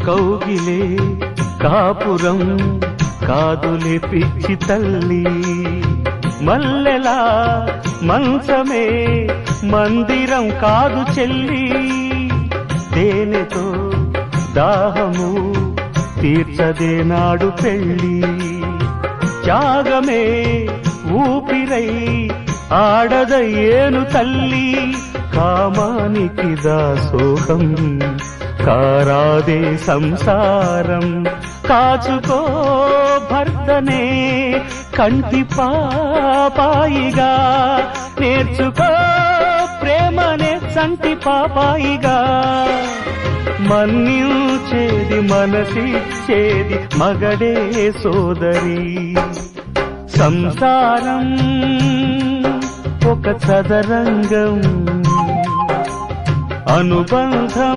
కౌగిలే కాపురం కాదులే పిచ్చి తల్లి, మల్లెలా మంచమే మందిరం కాదు చెల్లి, తేనెతో దాహము తీర్చదే నాడు పెళ్ళి, త్యాగమే ఊపిరై ఆడదయ్యేను తల్లి, కామానికి దాసోహం కారాదే సంసారం, కాచుకో భర్తనే కంటి పాపాయిగా, నేర్చుకో ప్రేమనే సంటి పాపాయిగా, మన్నించేది మనసిచ్చేది మగడే సోదరి, సంసారం ఒక చదరంగం అనుబంధం